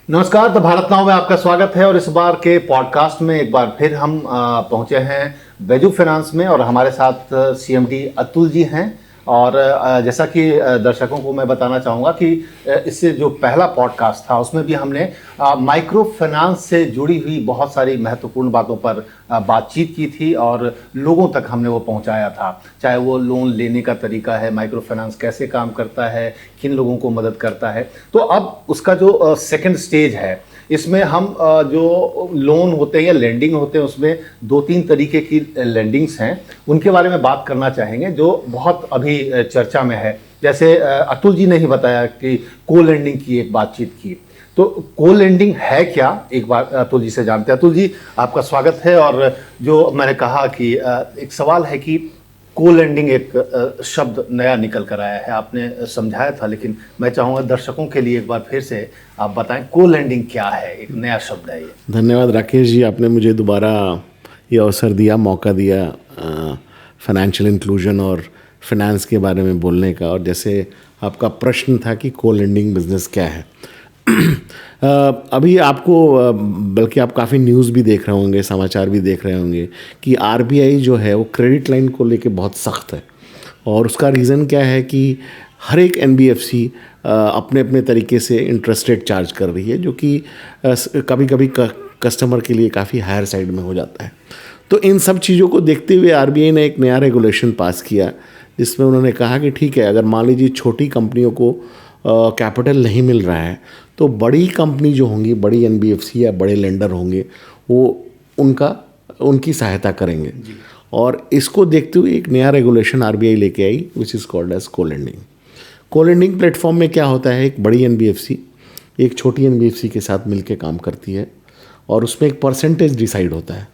नमस्कार। The Bharat now में आपका स्वागत है और इस बार के पॉडकास्ट में एक बार फिर हम पहुंचे हैं बैजू फाइनेंस में और हमारे साथ सीएमडी अतुल जी हैं। और जैसा कि दर्शकों को मैं बताना चाहूँगा कि इससे जो पहला पॉडकास्ट था उसमें भी हमने माइक्रो फाइनेंस से जुड़ी हुई बहुत सारी महत्वपूर्ण बातों पर बातचीत की थी और लोगों तक हमने वो पहुंचाया था। चाहे वो लोन लेने का तरीका है, माइक्रो फाइनेंस कैसे काम करता है, किन लोगों को मदद करता है। तो अब उसका जो सेकंड स्टेज है, इसमें हम जो लोन होते हैं या लेंडिंग होते हैं उसमें 2-3 तरीके की लेंडिंग्स हैं, उनके बारे में बात करना चाहेंगे जो बहुत अभी चर्चा में है। जैसे अतुल जी ने ही बताया कि को लेंडिंग की एक बातचीत की, तो को लेंडिंग है क्या, एक बार अतुल जी से जानते हैं। अतुल जी, आपका स्वागत है। और जो मैंने कहा कि एक सवाल है कि को लेंडिंग एक शब्द नया निकल कर आया है, आपने समझाया था, लेकिन मैं चाहूँगा दर्शकों के लिए एक बार फिर से आप बताएं को लेंडिंग क्या है। एक नया शब्द है ये। धन्यवाद राकेश जी, आपने मुझे दोबारा ये अवसर दिया, मौका दिया फाइनेंशियल इंक्लूजन और फाइनेंस के बारे में बोलने का। और जैसे आपका प्रश्न था कि को लेंडिंग बिजनेस क्या है, अभी आपको बल्कि आप काफ़ी न्यूज़ भी देख रहे होंगे, समाचार भी देख रहे होंगे कि आरबीआई जो है वो क्रेडिट लाइन को लेके बहुत सख्त है। और उसका रीज़न क्या है कि हर एक एनबीएफसी अपने अपने तरीके से इंटरेस्ट रेट चार्ज कर रही है, जो कि कभी कभी कस्टमर के लिए काफ़ी हायर साइड में हो जाता है। तो इन सब चीज़ों को देखते हुए आरबीआई ने एक नया रेगुलेशन पास किया, जिसमें उन्होंने कहा कि ठीक है, अगर मान लीजिए छोटी कंपनियों को कैपिटल नहीं मिल रहा है तो बड़ी कंपनी जो होंगी, बड़ी एनबीएफसी या बड़े लेंडर होंगे, वो उनकी सहायता करेंगे। और इसको देखते हुए एक नया रेगुलेशन आरबीआई लेके आई, विच इज़ कॉल्ड एज को लेंडिंग। को लेंडिंग प्लेटफॉर्म में क्या होता है, एक बड़ी एनबीएफसी एक छोटी एनबीएफसी के साथ मिलकर काम करती है और उसमें एक परसेंटेज डिसाइड होता है।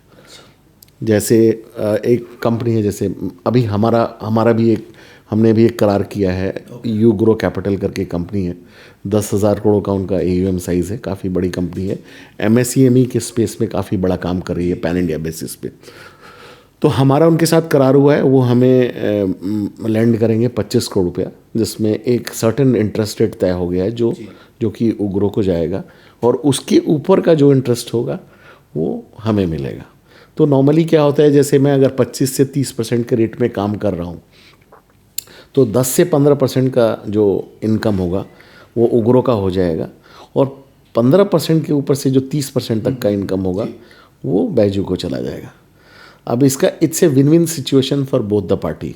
जैसे एक कंपनी है, जैसे अभी हमारा भी हमने भी एक करार किया है, यू ग्रो कैपिटल करके कंपनी है, 10,000 करोड़ का उनका AUM साइज़ है, काफ़ी बड़ी कंपनी है, MSEME के स्पेस में काफ़ी बड़ा काम कर रही है पैन इंडिया बेसिस पे। तो हमारा उनके साथ करार हुआ है, वो हमें लैंड करेंगे 25 करोड़ रुपया, जिसमें एक सर्टेन इंटरेस्ट रेट तय हो गया है जो कि उग्रो को जाएगा, और उसके ऊपर का जो इंटरेस्ट होगा वो हमें मिलेगा। तो नॉर्मली क्या होता है, जैसे मैं अगर 25 से 30% के रेट में काम कर रहा हूँ तो 10 से 15% का जो इनकम होगा वो उग्रो का हो जाएगा, और 15% के ऊपर से जो 30% तक का इनकम होगा वो बैजू को चला जाएगा। अब इसका it's a win win situation for both the party.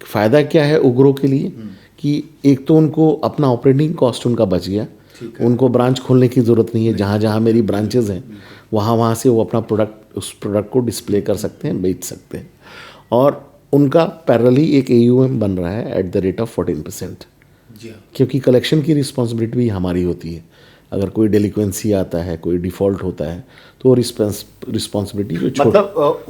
फ़ायदा क्या है उग्रो के लिए कि एक तो उनको अपना ऑपरेटिंग कॉस्ट उनका बच गया, उनको ब्रांच खोलने की ज़रूरत नहीं है, जहाँ जहाँ मेरी ब्रांचेज हैं वहाँ से वो अपना उस प्रोडक्ट को डिस्प्ले कर सकते हैं, बेच सकते हैं। और उनका पैरेलली एक AUM बन रहा है एट द रेट ऑफ 14%, क्योंकि कलेक्शन की रिस्पॉन्सिबिलिटी भी हमारी होती है। अगर कोई डेलिक्वेंसी आता है, कोई डिफ़ॉल्ट होता है, तो रिस्पॉन्सिबिलिटी जो मतलब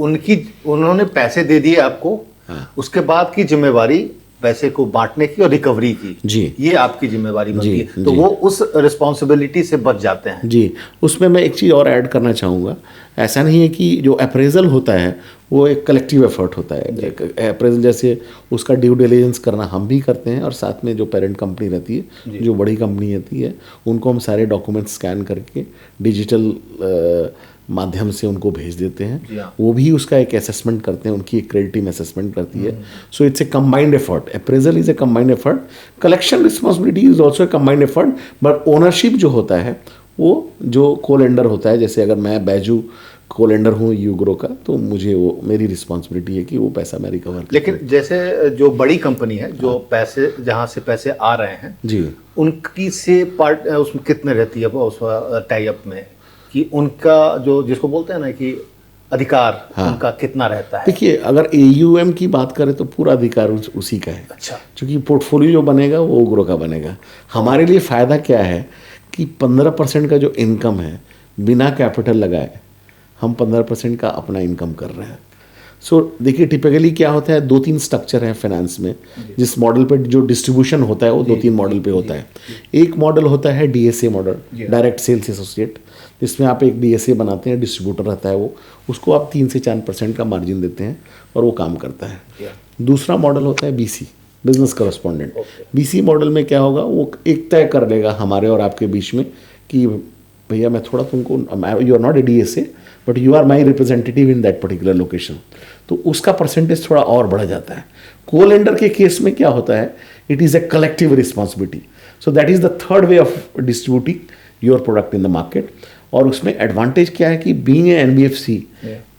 उन्होंने पैसे दे दिए आपको, हाँ। उसके बाद की जिम्मेवारी पैसे को बांटने की और रिकवरी की, जी, ये आपकी जिम्मेवारी बनती है। तो वो उस रिस्पॉन्सिबिलिटी से बच जाते हैं। जी, उसमें मैं एक चीज़ और ऐड करना चाहूँगा। ऐसा नहीं है कि जो अप्रेजल होता है वो एक कलेक्टिव एफर्ट होता है। अप्रेजल जैसे उसका ड्यू डिलिजेंस करना हम भी करते हैं, और साथ में जो पेरेंट कंपनी रहती है, जो बड़ी कंपनी रहती है, उनको हम सारे डॉक्यूमेंट्स स्कैन करके डिजिटल माध्यम से उनको भेज देते हैं। वो भी उसका एक असेसमेंट करते हैं, उनकी एक क्रेडिट टीम असेसमेंट करती है। So it's a combined effort. Appraisal is a combined effort, collection responsibility is also a combined effort, but ownership जो होता है वो जो को लेंडर होता है, जैसे अगर मैं बैजू को लेंडर हूँ यूग्रो का, तो मुझे वो मेरी रिस्पॉन्सिबिलिटी है कि वो पैसा मैं रिकवर करूँ। लेकिन जैसे जो बड़ी कंपनी है, जो पैसे जहाँ से पैसे आ रहे हैं जी, उनकी से पार्ट उसमें कितने रहती है उस टाई अप में, कि उनका जो जिसको बोलते हैं ना कि अधिकार, हाँ, उनका कितना रहता है? देखिए, अगर AUM की बात करें तो पूरा अधिकार उसी का है। अच्छा। क्योंकि पोर्टफोलियो जो बनेगा वो उग्रो का बनेगा। हमारे लिए फ़ायदा क्या है कि 15% का जो इनकम है बिना कैपिटल लगाए हम 15% का अपना इनकम कर रहे हैं। सो देखिए, टिपिकली क्या होता है, 2-3 स्ट्रक्चर है फाइनेंस में। जिस मॉडल पे जो डिस्ट्रीब्यूशन होता है वो 2-3 मॉडल पे होता है। एक मॉडल होता है DSA model, direct sales associate, जिसमें आप एक DSA बनाते हैं, डिस्ट्रीब्यूटर रहता है वो, उसको आप 3 से 4% का मार्जिन देते हैं और वो काम करता है। दूसरा मॉडल होता है BC, business correspondent. BC model में क्या होगा, वो एक तय कर लेगा हमारे और आपके बीच में कि भैया मैं थोड़ा तुमको, you are not a DSA but you are my representative in that particular location, तो उसका परसेंटेज थोड़ा और बढ़ जाता है। को लेंडर के केस में क्या होता है, it is a collective responsibility, so that is the third way of distributing your product in the market. और उसमें एडवांटेज क्या है कि being a NBFC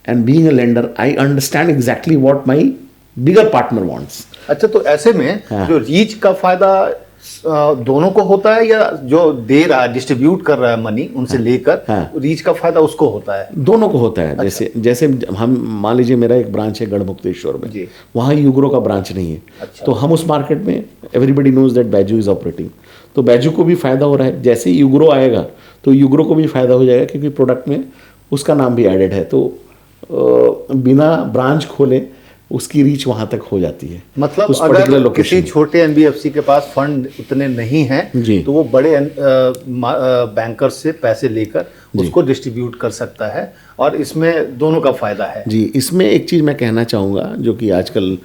and being a lender, I understand exactly what my bigger partner wants. अच्छा, तो ऐसे में हाँ। जो रीच का फायदा दोनों को होता है, या जो दे रहा है डिस्ट्रीब्यूट कर रहा है मनी उनसे लेकर, हाँ। रीच का फायदा उसको होता है? दोनों को होता है। जैसे जैसे हम मान लीजिए मेरा एक ब्रांच है गढ़मुक्तेश्वर में, जी। वहाँ यूग्रो का ब्रांच नहीं है। अच्छा। तो हम उस मार्केट में, everybody knows that Byju is operating, तो बैजू को भी फायदा हो रहा है। जैसे ही यूग्रो आएगा तो यूग्रो को भी फायदा हो जाएगा, क्योंकि प्रोडक्ट में उसका नाम भी एडेड है। तो बिना ब्रांच खोले उसकी रीच वहां तक हो जाती है। मतलब उस अगर particular किसी location में। छोटे NBFC के पास फंड उतने नहीं हैं, जी। तो वो बड़े बैंकर से पैसे लेकर उसको डिस्ट्रीब्यूट कर सकता है, और इसमें दोनों का फायदा है। जी, इसमें एक चीज़ मैं कहना चाहूँगा जो कि आजकल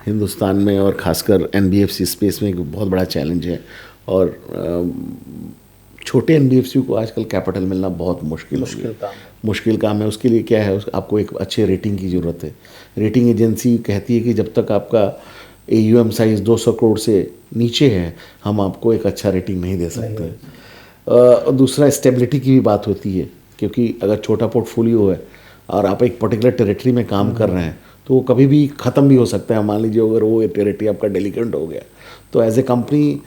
हिंदुस्तान में और ख़ासकर NBFC स्पेस में एक बहुत बड़ा चैलेंज है, और छोटे NBFC को आजकल कैपिटल मिलना बहुत मुश्किल काम है। मुश्किल काम है। उसके लिए क्या है, आपको एक अच्छे रेटिंग की ज़रूरत है। रेटिंग एजेंसी कहती है कि जब तक आपका AUM साइज़ 200 करोड़ से नीचे है, हम आपको एक अच्छा रेटिंग नहीं दे सकते। दूसरा, स्टेबिलिटी की भी बात होती है, क्योंकि अगर छोटा पोर्टफोलियो है और आप एक पर्टिकुलर टेरिटरी में काम कर रहे हैं, तो वो कभी भी ख़त्म भी हो सकता है। मान लीजिए अगर वो टेरिटरी आपका डेलिकेंट हो गया, तो as a company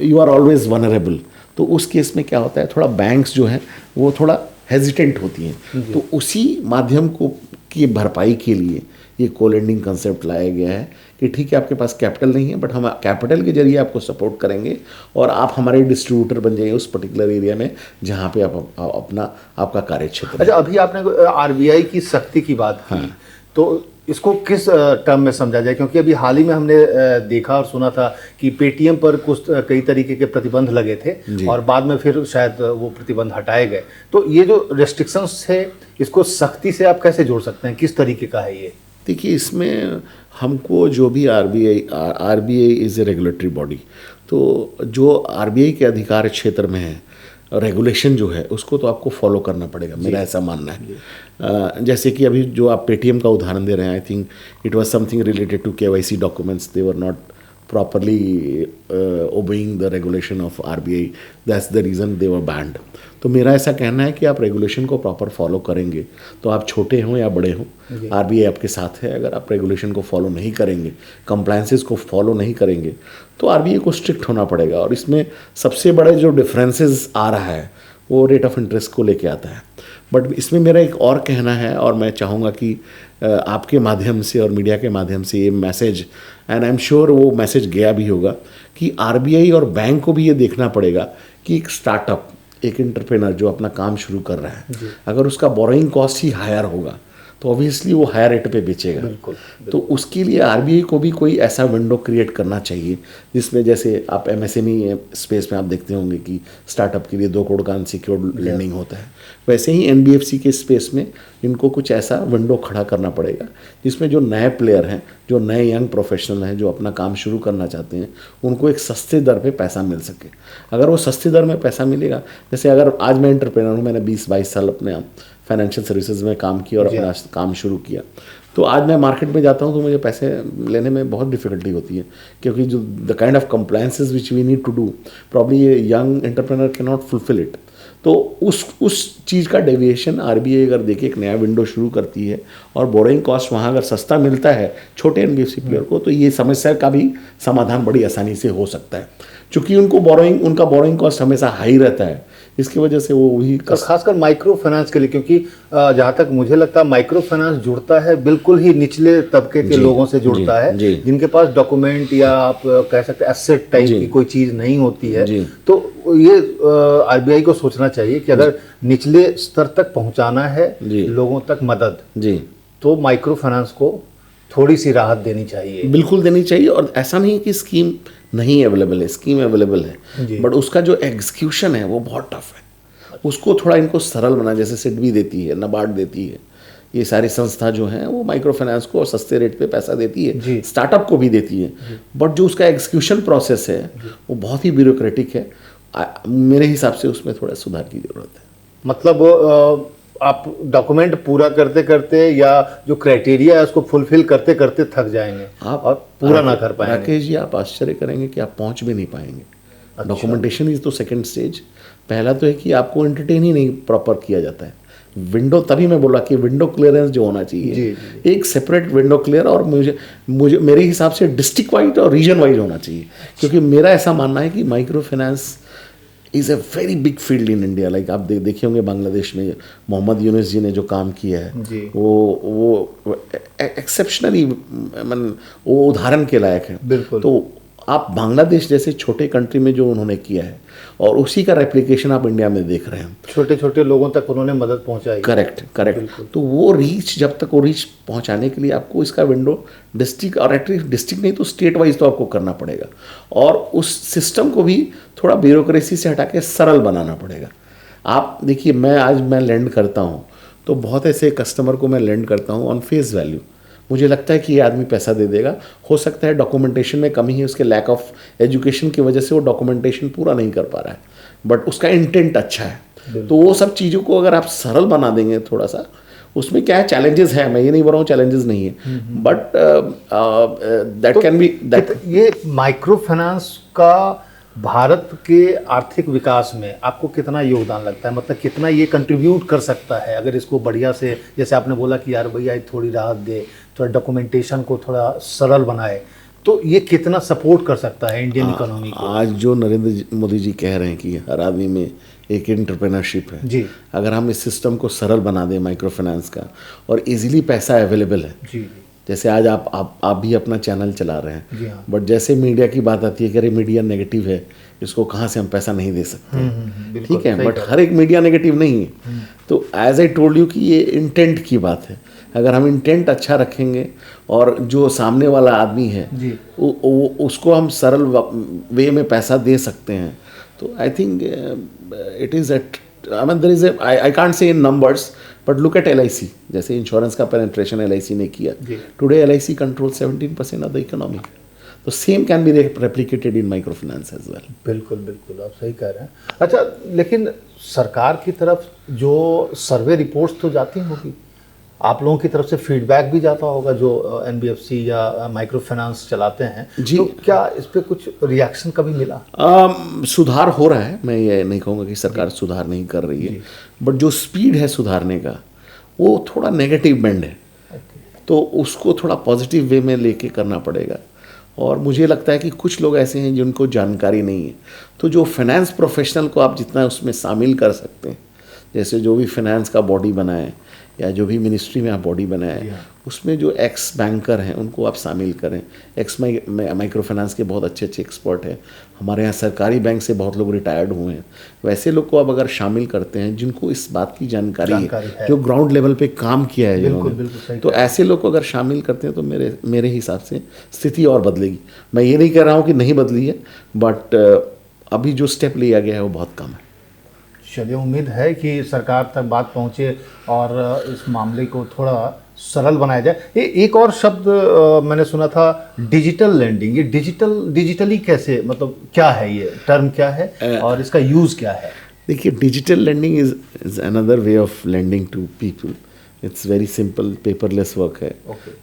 you are always vulnerable. तो उस केस में क्या होता है, थोड़ा बैंक्स जो है वो थोड़ा हेजिटेंट होती हैं। तो उसी माध्यम को की भरपाई के लिए ये को लेंडिंग कंसेप्ट लाया गया है कि ठीक है, आपके पास कैपिटल नहीं है, बट हम कैपिटल के जरिए आपको सपोर्ट करेंगे और आप हमारे डिस्ट्रीब्यूटर बन जाइए उस पर्टिकुलर एरिया में जहाँ पे आप अपना आपका कार्य क्षेत्र। अच्छा, अभी आपने RBI की सख्ती की बात की, तो इसको किस टर्म में समझा जाए? क्योंकि अभी हाल ही में हमने देखा और सुना था कि पेटीएम पर कुछ कई तरीके के प्रतिबंध लगे थे, और बाद में फिर शायद वो प्रतिबंध हटाए गए। तो ये जो रेस्ट्रिक्शंस थे, इसको सख्ती से आप कैसे जोड़ सकते हैं? किस तरीके का है ये? देखिए, इसमें हमको जो भी RBI is a regulatory body, तो जो RBI के अधिकार क्षेत्र में है, रेगुलेशन जो है उसको तो आपको फॉलो करना पड़ेगा, मेरा ऐसा मानना है। जैसे कि अभी जो आप पेटीएम का उदाहरण दे रहे हैं, I think it was something related to KYC documents, they were not properly obeying the regulation of RBI, that's the reason they were banned। तो मेरा ऐसा कहना है कि आप रेगुलेशन को प्रॉपर फॉलो करेंगे, तो आप छोटे हों या बड़े हों, RBI आपके साथ है। अगर आप रेगुलेशन को फॉलो नहीं करेंगे, कंप्लायंसेस को फॉलो नहीं करेंगे, तो RBI को स्ट्रिक्ट होना पड़ेगा। और इसमें सबसे बड़े जो डिफरेंसेस आ रहा है वो रेट ऑफ इंटरेस्ट को लेके आता है। बट इसमें मेरा एक और कहना है, और मैं चाहूँगा कि आपके माध्यम से और मीडिया के माध्यम से ये message, and I am sure वो मैसेज गया भी होगा, कि RBI और बैंक को भी ये देखना पड़ेगा कि एक स्टार्टअप, एक एंटरप्रेनर जो अपना काम शुरू कर रहा है, अगर उसका बोरोइंग कॉस्ट ही हायर होगा तो ऑब्वियसली वो हायर रेट पे बेचेगा। बिल्कुल। तो उसके लिए RBI को भी कोई ऐसा विंडो क्रिएट करना चाहिए जिसमें, जैसे आप MSME स्पेस में आप देखते होंगे कि स्टार्टअप के लिए 2 करोड़ का अनसिक्योर्ड लेंडिंग होता है, वैसे ही NBFC के स्पेस में इनको कुछ ऐसा विंडो खड़ा करना पड़ेगा जिसमें जो नए प्लेयर हैं, जो नए यंग प्रोफेशनल हैं, जो अपना काम शुरू करना चाहते हैं, उनको एक सस्ते दर पे पैसा मिल सके। अगर वो सस्ती दर में पैसा मिलेगा, जैसे अगर आज मैं एंटरप्रेनर हूँ, मैंने 20-22 साल अपने फाइनेंशियल सर्विसेज में काम किया और अपना काम शुरू किया, तो आज मैं मार्केट में जाता हूँ तो मुझे पैसे लेने में बहुत डिफिकल्टी होती है, क्योंकि जो the kind of compliances which we need to do, probably ये young entrepreneur can not fulfil it. तो उस चीज़ का डेविएशन RBI अगर देखिए एक नया विंडो शुरू करती है और बोरोइंग कॉस्ट वहाँ अगर सस्ता मिलता है छोटे NBFC प्लेयर को, तो ये समस्या का भी समाधान बड़ी आसानी से हो सकता है। चूँकि उनका बोरोइंग कॉस्ट हमेशा हाई रहता है, इसकी वजह से वो भी खासकर माइक्रो फाइनेंस के लिए, क्योंकि जहाँ तक मुझे लगता है माइक्रो फाइनेंस जुड़ता है बिल्कुल ही निचले तबके के लोगों से जुड़ता है, जिनके पास डॉक्यूमेंट या आप कह सकते हैं एसेट टाइप की कोई चीज़ नहीं होती है। तो ये RBI को सोचना चाहिए कि अगर निचले स्तर तक पहुँचाना है लोगों तक मदद, तो माइक्रो फाइनेंस को थोड़ी सी राहत देनी चाहिए। बिल्कुल देनी चाहिए। और ऐसा नहीं कि स्कीम नहीं अवेलेबल है, स्कीम अवेलेबल है, बट उसका जो एग्जीक्यूशन है वो बहुत टफ है। उसको थोड़ा इनको सरल बना, जैसे सिडबी देती है, NABARD देती है, ये सारी संस्था जो हैं वो माइक्रो फाइनेंस को सस्ते रेट पे पैसा देती है, स्टार्टअप को भी देती है, बट जो उसका एग्जीक्यूशन प्रोसेस है वो बहुत ही ब्यूरोक्रेटिक है। मेरे हिसाब से उसमें थोड़ा सुधार की ज़रूरत है। मतलब आप डॉक्यूमेंट पूरा करते करते या जो क्राइटेरिया है उसको फुलफिल करते करते थक जाएंगे आप और पूरा ना कर पाएंगे। राकेश जी, आप आश्चर्य करेंगे कि आप पहुंच भी नहीं पाएंगे। अच्छा। डॉक्यूमेंटेशन इज तो सेकंड स्टेज। पहला तो है कि आपको एंटरटेन ही नहीं प्रॉपर किया जाता है। विंडो, तभी मैं बोला कि विंडो क्लियरेंस जो होना चाहिए, जी। एक सेपरेट विंडो क्लियर, और मुझे मेरे हिसाब से डिस्ट्रिक्ट वाइज और रीजन वाइज होना चाहिए। क्योंकि मेरा ऐसा मानना है कि micro finance is a very big field in India. Like आप देखे होंगे बांग्लादेश में मोहम्मद यूनुस जी ने जो काम किया है, जी। वो एक्सेप्शनली, मतलब वो उदाहरण के लायक है। बिल्कुल। तो आप बांग्लादेश जैसे छोटे कंट्री में जो उन्होंने किया है, और उसी का रेप्लिकेशन आप इंडिया में देख रहे हैं। छोटे छोटे लोगों तक उन्होंने मदद पहुंचाई। करेक्ट। तो वो रीच, जब तक वो रीच पहुंचाने के लिए आपको इसका विंडो डिस्ट्रिक्ट, और एटलीस्ट डिस्ट्रिक्ट नहीं तो स्टेट वाइज तो आपको करना पड़ेगा, और उस सिस्टम को भी थोड़ा ब्यूरोक्रेसी से हटा के सरल बनाना पड़ेगा। आप देखिए, मैं लेंड करता हूँ तो बहुत ऐसे कस्टमर को मैं लेंड करता हूँ ऑन फेस वैल्यू। मुझे लगता है कि ये आदमी पैसा दे देगा। हो सकता है डॉक्यूमेंटेशन में कमी है, उसके लैक ऑफ एजुकेशन की वजह से वो डॉक्यूमेंटेशन पूरा नहीं कर पा रहा है, बट उसका इंटेंट अच्छा है। तो वो सब चीज़ों को अगर आप सरल बना देंगे थोड़ा सा, उसमें क्या है, चैलेंजेस है, मैं ये नहीं बोल रहा हूँ चैलेंजेस नहीं है, but that can be that. ये माइक्रो फाइनेंस का भारत के आर्थिक विकास में आपको कितना योगदान लगता है? मतलब कितना ये कंट्रीब्यूट कर सकता है अगर इसको बढ़िया से, जैसे आपने बोला कि यार भैया थोड़ी राहत दे, थोड़ा डॉक्यूमेंटेशन को थोड़ा सरल बनाए, तो ये कितना सपोर्ट कर सकता है इंडियन इकोनॉमी को? आज जो नरेंद्र मोदी जी कह रहे हैं कि हर आदमी में एक एंटरप्रेन्योरशिप है जी। अगर हम इस सिस्टम को सरल बना दें माइक्रो फाइनेंस का, और इजीली पैसा अवेलेबल है। जी। जैसे आज आप भी अपना चैनल चला रहे हैं, जी हाँ। बट जैसे मीडिया की बात आती है कि अरे मीडिया नेगेटिव है, इसको कहाँ से हम पैसा नहीं दे सकते, ठीक है, बट हर एक मीडिया नेगेटिव नहीं है। तो एज आई टोल्ड यू कि ये इंटेंट की बात है। अगर हम इंटेंट अच्छा रखेंगे और जो सामने वाला आदमी है उसको हम सरल वे में पैसा दे सकते हैं, तो I think it is at, I mean there is I can't say in numbers, but look at LIC, जैसे इंश्योरेंस का पेनिट्रेशन LIC ने किया, today LIC control 17% of the economy. तो same can be replicated in micro finance as well. बिल्कुल बिल्कुल, आप सही कह रहे हैं। अच्छा, लेकिन सरकार की तरफ जो सर्वे रिपोर्ट्स तो जाती होगी, आप लोगों की तरफ से फीडबैक भी जाता होगा जो NBFC या माइक्रो फाइनेंस चलाते हैं जी। तो क्या इस पे कुछ रिएक्शन कभी मिला? सुधार हो रहा है, मैं ये नहीं कहूँगा कि सरकार सुधार नहीं कर रही है, बट जो स्पीड है सुधारने का वो थोड़ा नेगेटिव बेंड है। तो उसको थोड़ा पॉजिटिव वे में लेके करना पड़ेगा। और मुझे लगता है कि कुछ लोग ऐसे हैं जिनको जानकारी नहीं है, तो जो फाइनेंस प्रोफेशनल को आप जितना उसमें शामिल कर सकते हैं, जैसे जो भी फाइनेंस का बॉडी बनाए या जो भी मिनिस्ट्री में आप बॉडी बनाए, उसमें जो एक्स बैंकर हैं उनको आप शामिल करें। एक्स माइक्रो फाइनेंस के बहुत अच्छे एक्सपर्ट हैं, हमारे यहाँ सरकारी बैंक से बहुत लोग रिटायर्ड हुए हैं, वैसे लोग को आप अगर शामिल करते हैं जिनको इस बात की जानकारी है, जो ग्राउंड लेवल पे काम किया है जिन्होंने, तो ऐसे लोग को अगर शामिल करते हैं तो मेरे हिसाब से स्थिति और बदलेगी। मैं ये नहीं कह रहा हूँ कि नहीं बदली है, बट अभी जो स्टेप लिया गया है वो बहुत कम है। चलिए, उम्मीद है कि सरकार तक बात पहुंचे और इस मामले को थोड़ा सरल बनाया जाए। ये एक और शब्द मैंने सुना था, डिजिटल लैंडिंग। ये डिजिटली कैसे, मतलब क्या है, ये टर्म क्या है और इसका यूज़ क्या है? देखिए, digital lending is another way of lending to people. It's very simple, paperless work है।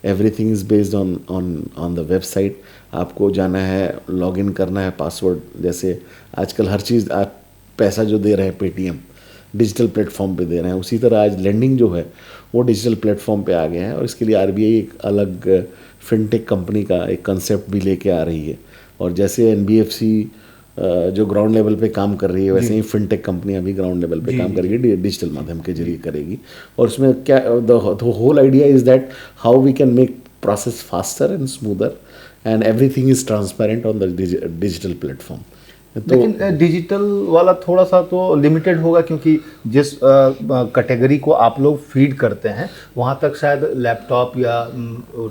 Everything is based on the website. आपको जाना है, लॉगिन करना है, पासवर्ड, जैसे आजकल हर चीज़ आप पैसा जो दे रहे हैं पेटीएम डिजिटल प्लेटफॉर्म पे दे रहे हैं, उसी तरह आज लेंडिंग जो है वो डिजिटल प्लेटफॉर्म पे आ गया है। और इसके लिए RBI एक अलग फिनटेक कंपनी का एक कंसेप्ट भी लेके आ रही है। और जैसे NBFC जो ग्राउंड लेवल पे काम कर रही है, वैसे ही फिनटेक कंपनियां भी ग्राउंड लेवल पे काम करेगी, डिजिटल माध्यम के जरिए करेगी। और उसमें क्या, the whole idea is that how we can make process faster and smoother and everything is transparent on the digital platform. लेकिन डिजिटल वाला थोड़ा सा तो लिमिटेड होगा, क्योंकि जिस कैटेगरी को आप लोग फीड करते हैं वहाँ तक शायद लैपटॉप या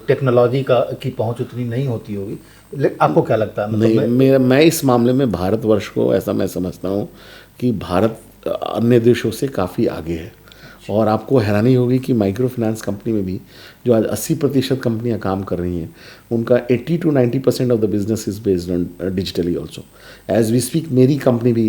टेक्नोलॉजी की पहुँच उतनी नहीं होती होगी। आपको क्या लगता है? मतलब नहीं, मैं इस मामले में भारतवर्ष को ऐसा मैं समझता हूँ कि भारत अन्य देशों से काफ़ी आगे है। और आपको हैरानी होगी कि माइक्रो फाइनेंस कंपनी में भी जो आज 80% कंपनियां काम कर रही हैं, उनका 80 to 90% of the business is based on digitally also. As we speak मेरी कंपनी भी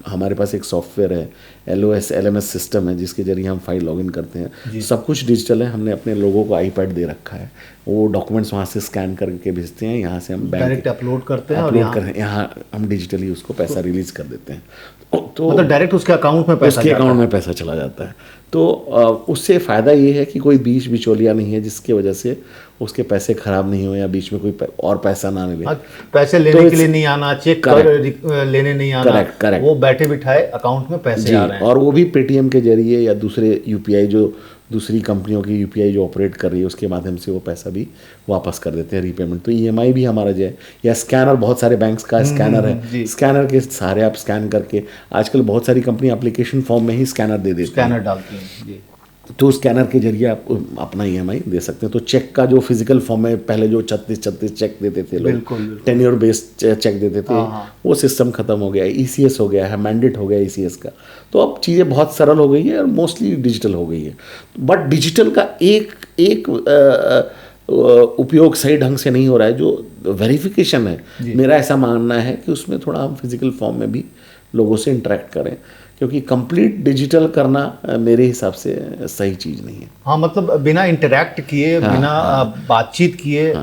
हमारे पास एक सॉफ्टवेयर है, LOS LMS सिस्टम है, जिसके जरिए हम फाइल लॉगिन करते हैं। सब कुछ डिजिटल है। हमने अपने लोगों को आईपैड दे रखा है, वो डॉक्यूमेंट्स वहाँ से स्कैन करके भेजते हैं, यहाँ से हम डायरेक्ट अपलोड करते हैं, अपलोड यहाँ हम डिजिटली उसको पैसा रिलीज कर देते हैं। तो मतलब डायरेक्ट उसके अकाउंट में पैसा उसके अकाउंट में पैसा चला जाता है। तो उससे फ़ायदा ये है कि कोई बीच बिचौलिया नहीं है, जिसकी वजह से उसके पैसे खराब नहीं हो या बीच में कोई और पैसा ना मिले। पैसे लेने के लिए नहीं आना, चेक लेने नहीं आना, करेक्ट। वो बैठे बिठाए अकाउंट में पैसे आ रहे हैं, और वो भी पेटीएम के जरिए या दूसरे UPI जो दूसरी कंपनियों की UPI जो ऑपरेट कर रही है उसके माध्यम से वो पैसा भी वापस कर देते हैं, रीपेमेंट। तो EMI भी हमारा जो है, या स्कैनर, बहुत सारे बैंक्स का स्कैनर है, स्कैनर के सहारे आप स्कैन करके, आजकल बहुत सारी कंपनी एप्लीकेशन फॉर्म में ही स्कैनर दे देती हैं, स्कैनर डालती हैं जी। तो स्कैनर के जरिए आप अपना EMI दे सकते हैं। तो चेक का जो फिजिकल फॉर्म में पहले जो 36 चेक देते थे लोग, टेन्योर बेस्ड चेक देते थे, वो सिस्टम खत्म हो गया है, ECS हो गया है, मैंडेट हो गया ECS का। तो अब चीज़ें बहुत सरल हो गई है और मोस्टली डिजिटल हो गई है। बट डिजिटल का एक उपयोग सही ढंग से नहीं हो रहा है, जो वेरिफिकेशन है। मेरा ऐसा मानना है कि उसमें थोड़ा हम फिजिकल फॉर्म में भी लोगों से इंटरेक्ट करें, क्योंकि कंप्लीट डिजिटल करना मेरे हिसाब से सही चीज़ नहीं है। हाँ, मतलब बिना इंटरेक्ट किए, बिना बातचीत किए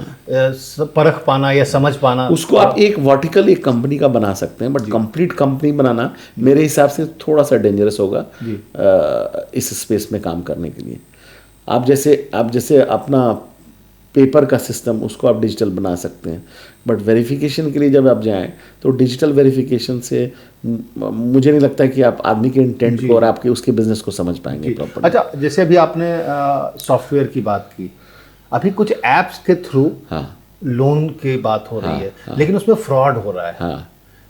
परख पाना या समझ पाना, उसको आप एक वर्टिकल एक कंपनी का बना सकते हैं, बट कंप्लीट कंपनी बनाना मेरे हिसाब से थोड़ा सा डेंजरस होगा इस स्पेस में काम करने के लिए। आप जैसे अपना पेपर का सिस्टम, उसको आप डिजिटल बना सकते हैं, बट वेरिफिकेशन के लिए जब आप जाएं तो डिजिटल वेरिफिकेशन से मुझे नहीं लगता कि आप आदमी के इंटेंट को और आपके उसके बिजनेस को समझ पाएंगे प्रॉपर्ली। अच्छा, जैसे अभी आपने सॉफ्टवेयर की बात की, अभी कुछ एप्स के थ्रू लोन की बात हो रही है, लेकिन उसमें फ्रॉड हो रहा है।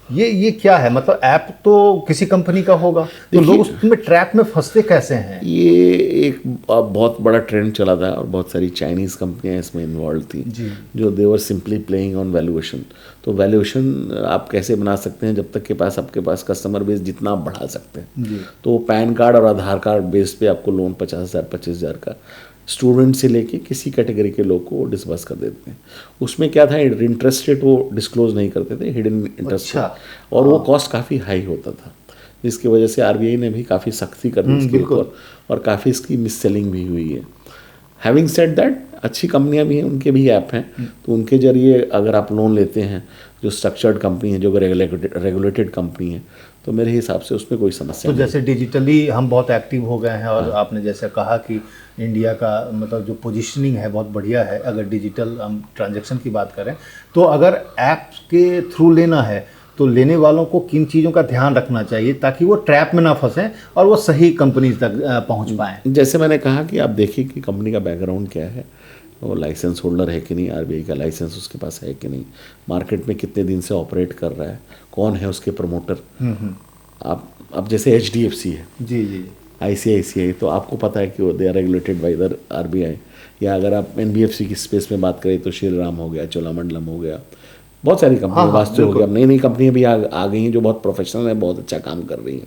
ये क्या है? मतलब ऐप तो किसी कंपनी का होगा, तो लोग उसमें ट्रैप में फंसते कैसे हैं? ये एक बहुत बड़ा ट्रेंड चला था और बहुत सारी चाइनीज़ कंपनियां इसमें इन्वॉल्व थी, जो दे वर सिंपली प्लेइंग ऑन वैल्यूएशन। तो वैल्यूएशन आप कैसे बना सकते हैं? जब तक के पास आपके पास कस्टमर बेस जितना आप बढ़ा सकते हैं। तो पैन कार्ड और आधार कार्ड बेस पे आपको लोन 50,000 25,000 का स्टूडेंट से लेके किसी कैटेगरी के लोग को डिस्बर्स कर देते हैं। उसमें क्या था, इंटरेस्ट रेट वो डिस्क्लोज नहीं करते थे, हिडन इंटरेस्ट, और वो कॉस्ट काफ़ी हाई होता था, जिसकी वजह से RBI ने भी काफ़ी सख्ती कर दी इसके ऊपर, और काफ़ी इसकी मिस सेलिंग भी हुई है। हैविंग सेड दैट, अच्छी कंपनियां भी हैं, उनके भी ऐप हैं, तो उनके जरिए अगर आप लोन लेते हैं, जो स्ट्रक्चर्ड कंपनी है, जो रेगुलेटेड कंपनी है, तो मेरे हिसाब से उसमें कोई समस्या नहीं। तो जैसे डिजिटली हम बहुत एक्टिव हो गए हैं, और आपने जैसे कहा कि इंडिया का मतलब जो पोजीशनिंग है बहुत बढ़िया है, अगर डिजिटल हम ट्रांजैक्शन की बात करें, तो अगर ऐप के थ्रू लेना है तो लेने वालों को किन चीज़ों का ध्यान रखना चाहिए ताकि वो ट्रैप में ना फंसें और वो सही कंपनी तक पहुंच पाएँ? जैसे मैंने कहा कि आप देखिए कि कंपनी का बैकग्राउंड क्या है, वो लाइसेंस होल्डर है कि नहीं, RBI का लाइसेंस उसके पास है कि नहीं, मार्केट में कितने दिन से ऑपरेट कर रहा है, कौन है उसके प्रमोटर। आप जैसे HDFC है, जी, ICICI, तो आपको पता है कि वो they are regulated by the RBI। या अगर आप NBFC की स्पेस में बात करें तो श्रीराम हो गया, चोलामंडलम हो गया, बहुत सारी कंपनी, वास्तु हो गया, नई नई कंपनियां भी आ गई हैं जो बहुत प्रोफेशनल है, बहुत अच्छा काम कर रही हैं।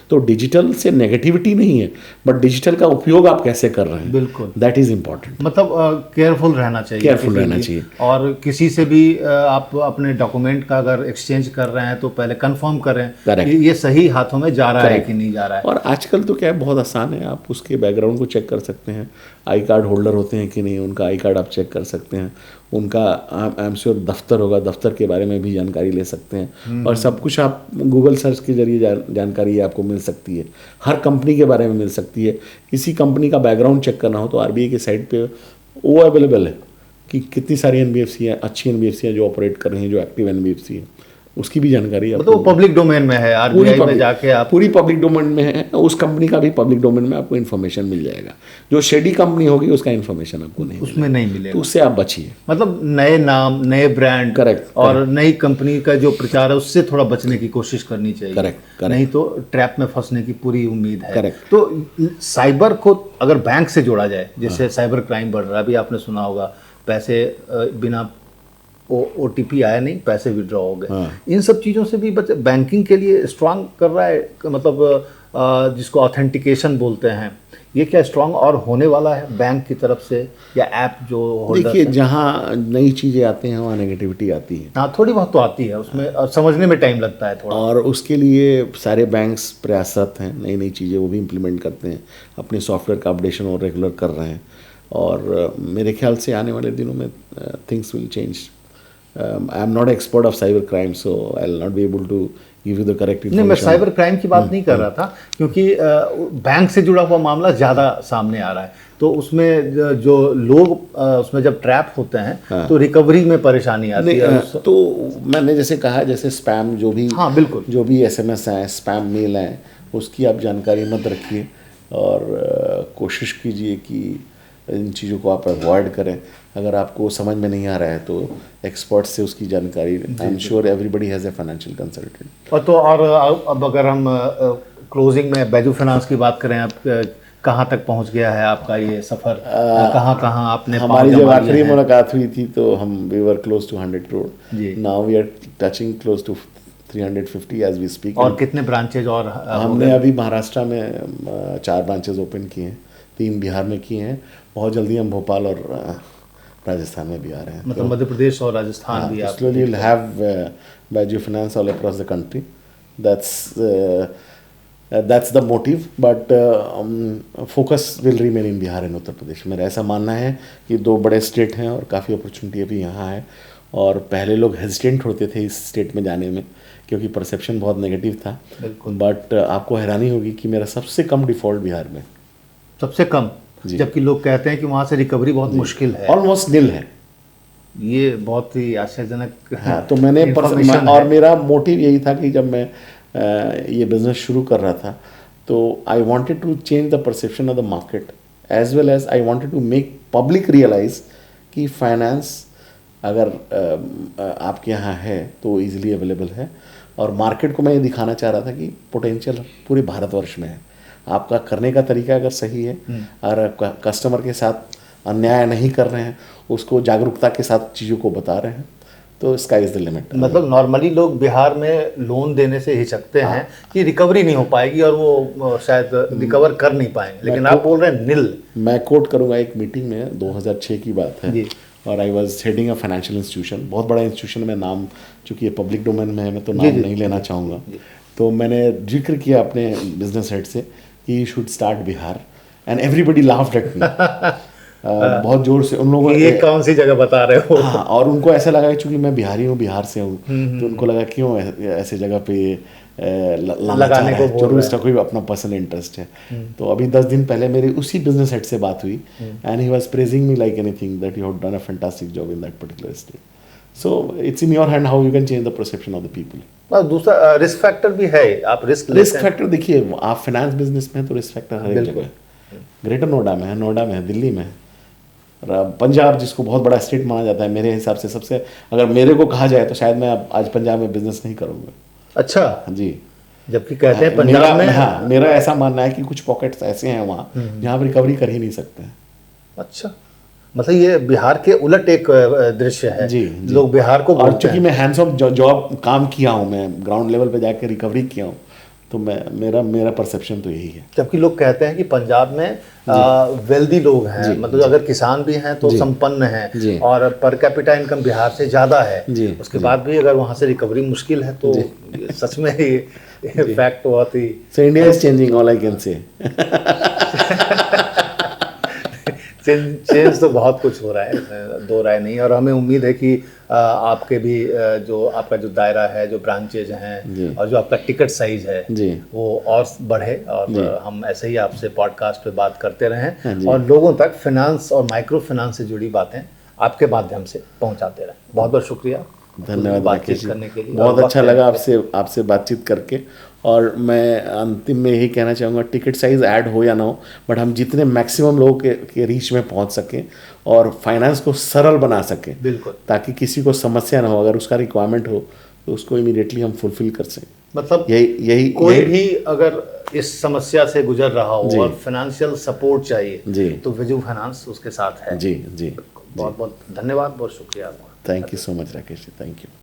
तो डिजिटल से नेगेटिविटी नहीं है, बट डिजिटल का उपयोग आप कैसे कर रहे हैं, बिल्कुल, दैट इज इंपॉर्टेंट। मतलब केयरफुल रहना चाहिए, और किसी से भी आप अपने डॉक्यूमेंट का अगर एक्सचेंज कर रहे हैं तो पहले कंफर्म करें कि ये सही हाथों में जा रहा है कि नहीं जा रहा है। और आजकल तो क्या है, बहुत आसान है, आप उसके बैकग्राउंड को चेक कर सकते हैं, आई कार्ड होल्डर होते हैं कि नहीं, उनका आई कार्ड आप चेक कर सकते हैं, उनका आई एम श्योर दफ्तर होगा, दफ्तर के बारे में भी जानकारी ले सकते हैं, और सब कुछ आप गूगल सर्च के जरिए जानकारी आपको मिल सकती है, हर कंपनी के बारे में मिल सकती है। किसी कंपनी का बैकग्राउंड चेक करना हो तो RBI के साइट पे वो अवेलेबल है कि कितनी सारी NBFC हैं, अच्छी NBFC हैं जो ऑपरेट कर रही हैं, जो एक्टिव NBFC है, उसकी भी जानकारी तो पब्लिक डोमेन में है, RBI में जाके आप पूरी पब्लिक डोमेन में है, उस कंपनी का भी पब्लिक डोमेन में आपको इन्फॉर्मेशन मिल जाएगा। जो शेडी कंपनी होगी उसका इन्फॉर्मेशन आपको नहीं, उसमें नहीं मिलेगा, तो उससे आप बचिए। मतलब नए नाम, नए ब्रांड, करेक्ट, और नई कंपनी का जो प्रचार है उससे थोड़ा बचने की कोशिश करनी चाहिए। करेक्ट, नहीं तो ट्रैप में फंसने की पूरी उम्मीद है। करेक्ट। तो साइबर को अगर बैंक से जोड़ा जाए, जैसे साइबर क्राइम बढ़ रहा है, अभी आपने सुना होगा पैसे बिना OTP आया नहीं, पैसे विड्रॉ हो गए, इन सब चीज़ों से भी बैंकिंग के लिए स्ट्रांग कर रहा है, मतलब जिसको ऑथेंटिकेशन बोलते हैं, ये क्या स्ट्रांग और होने वाला है बैंक की तरफ से, या ऐप जो होल्डर देखिए, जहाँ नई चीज़ें आती हैं वहाँ नेगेटिविटी आती है, हाँ थोड़ी बहुत तो आती है उसमें, और समझने में टाइम लगता है थोड़ा। और उसके लिए सारे बैंक्स प्रयासरत हैं, नई नई चीज़ें वो भी इम्प्लीमेंट करते हैं, अपने सॉफ्टवेयर का अपडेशन और रेगुलर कर रहे हैं, और मेरे ख्याल से आने वाले दिनों में things will change. I am not expert of cyber crime, so I will not be able to give you the correct नहीं, मैं इन्फॉर्मेशन। साइबर क्राइम की बात नहीं कर रहा था, क्योंकि बैंक से जुड़ा हुआ मामला ज़्यादा सामने आ रहा है, तो उसमें जो लोग उसमें जब ट्रैप होते हैं तो रिकवरी में परेशानी आती है। तो मैंने जैसे कहा, जैसे स्पैम जो भी, हाँ बिल्कुल, जो भी SMS हैं, स्पैम मेल हैं, उसकी आप जानकारी मत रखिए, और कोशिश कीजिए कि इन चीज़ों को आप अवॉइड करें। अगर आपको समझ में नहीं आ रहा है तो एक्सपर्ट से उसकी जानकारी, I am sure everybody has a financial consultant. और तो और अब अगर हम क्लोजिंग में बैजू फाइनेंस की बात करें, आप कहाँ तक पहुँच गया है आपका ये सफ़र, कहाँ कहाँ आपने हमारी जब आखिरी मुलाकात हुई थी तो हम we were close to 100 crore, now we are touching close to 350 as we speak. और कितने ब्रांचेज और हमने अभी महाराष्ट्र में 4 ब्रांचेज ओपन किए हैं, 3 बिहार में किए हैं, बहुत जल्दी हम भोपाल और राजस्थान में भी आ रहे हैं। मतलब मध्य प्रदेश और राजस्थान भी आप slowly we'll have Baju Finance all across the country. That's the motive, but focus will remain in Bihar and Uttar Pradesh. मेरा ऐसा मानना है कि 2 बड़े स्टेट हैं और काफ़ी अपॉर्चुनिटी अभी यहाँ है, और पहले लोग हेजिटेंट होते थे इस स्टेट में जाने में क्योंकि परसेप्शन बहुत नेगेटिव था, बट आपको हैरानी होगी कि मेरा सबसे कम डिफ़ॉल्ट बिहार में, सबसे कम, जबकि लोग कहते हैं कि वहाँ से रिकवरी बहुत मुश्किल है, ऑलमोस्ट निल है। ये बहुत ही आश्चर्यजनक। हाँ, तो मैंने और मेरा मोटिव यही था कि जब मैं ये बिज़नेस शुरू कर रहा था तो I wanted to change the perception of the market, as well as I wanted to make public realize कि फाइनेंस अगर आपके यहाँ है तो इजीली अवेलेबल है, और मार्केट को मैं ये दिखाना चाह रहा था कि पोटेंशियल पूरे भारतवर्ष में है। आपका करने का तरीका अगर सही है और कस्टमर के साथ अन्याय नहीं कर रहे हैं, उसको जागरूकता के साथ चीज़ों को बता रहे हैं, तो स्काई इज द लिमिट। मतलब नॉर्मली लोग बिहार में लोन देने से हिचकते हैं कि रिकवरी नहीं हो पाएगी और वो शायद रिकवर कर नहीं पाएंगे, लेकिन आप बोल रहे हैं निल। मैं कोट करूँगा, एक मीटिंग में 2006 की बात है, और I was heading a financial institution, बहुत बड़ा इंस्टीट्यूशन में, नाम चूँकि ये पब्लिक डोमेन में है मैं तो नाम नहीं लेना चाहूँगा, तो मैंने जिक्र किया अपने बिजनेस हेड से कि you should start Bihar, and everybody laughed at me बहुत जोर से। उन लोगों ये कौन सी जगह बता रहे हो? हाँ, और उनको ऐसा लगा कि चूंकि मैं बिहारी हूँ, बिहार से हूँ, तो उनको लगा क्यों ऐसे जगह पे लाना चाह रहा है, जरूर इसका कोई अपना पर्सनल इंटरेस्ट है। तो अभी 10 दिन पहले मेरी उसी बिजनेस हेड से बात हुई, and he was praising me like anything that you have done a fantastic job in that particular state. So it's in your hand how you can change the perception of the people. और दूसरा risk factor भी है, आप risk factor देखिए, आप finance business में तो risk factor हर एक जगह है। ग्रेटर नोएडा में है, नोएडा में है, दिल्ली में है, पंजाब जिसको बहुत बड़ा स्टेट माना जाता है, मेरे हिसाब से सबसे, अगर मेरे को कहा जाए तो शायद मैं आज पंजाब में बिजनेस नहीं करूँगा। अच्छा जी, जबकि कहते हैं पंजाब में, हाँ, मेरा ऐसा मानना है कि कुछ पॉकेट्स ऐसे हैं वहाँ जहाँ पर रिकवरी कर ही नहीं सकते हैं। अच्छा, मतलब ये बिहार के उलट एक दृश्य है। जी, लोग बिहार को, और चूंकि मैं हैंड्स ऑन जॉब काम किया हूँ, मैं ग्राउंड लेवल पे जाके रिकवरी किया हूँ, तो मेरा परसेप्शन तो यही है। जबकि लोग कहते हैं कि पंजाब में वेल्दी लोग हैं, मतलब अगर किसान भी हैं तो संपन्न हैं, और पर कैपिटा इनकम बिहार से ज़्यादा है, उसके बाद भी अगर वहाँ से रिकवरी मुश्किल है, तो सच में ही फैक्ट बहुत ही। So India is changing, all I can say. Change तो बहुत कुछ हो रहा है, दो राय नहीं, और हमें उम्मीद है कि आपके भी जो आपका जो दायरा है, जो ब्रांचेज हैं, और जो आपका टिकट साइज है वो और बढ़े, और हम ऐसे ही आपसे पॉडकास्ट पे बात करते रहें और लोगों तक फाइनेंस और माइक्रो फाइनेंस से जुड़ी बातें आपके माध्यम से पहुंचाते रहें। बहुत बहुत शुक्रिया, धन्यवाद बातचीत करने के लिए। बहुत अच्छा लगा आपसे बातचीत करके, और मैं अंतिम में यही कहना चाहूँगा, टिकट साइज़ ऐड हो या ना हो, बट हम जितने मैक्सिमम लोगों के रीच में पहुँच सकें और फाइनेंस को सरल बना सकें, बिल्कुल, ताकि किसी को समस्या ना हो, अगर उसका रिक्वायरमेंट हो तो उसको इमीडिएटली हम फुलफिल कर सकें। मतलब यही कोई भी अगर इस समस्या से गुजर रहा हो और फाइनेंशियल सपोर्ट चाहिए तो विजू फाइनेंस उसके साथ है। जी जी, बहुत बहुत धन्यवाद, बहुत शुक्रिया। Thank you so much Rakesh ji, thank you.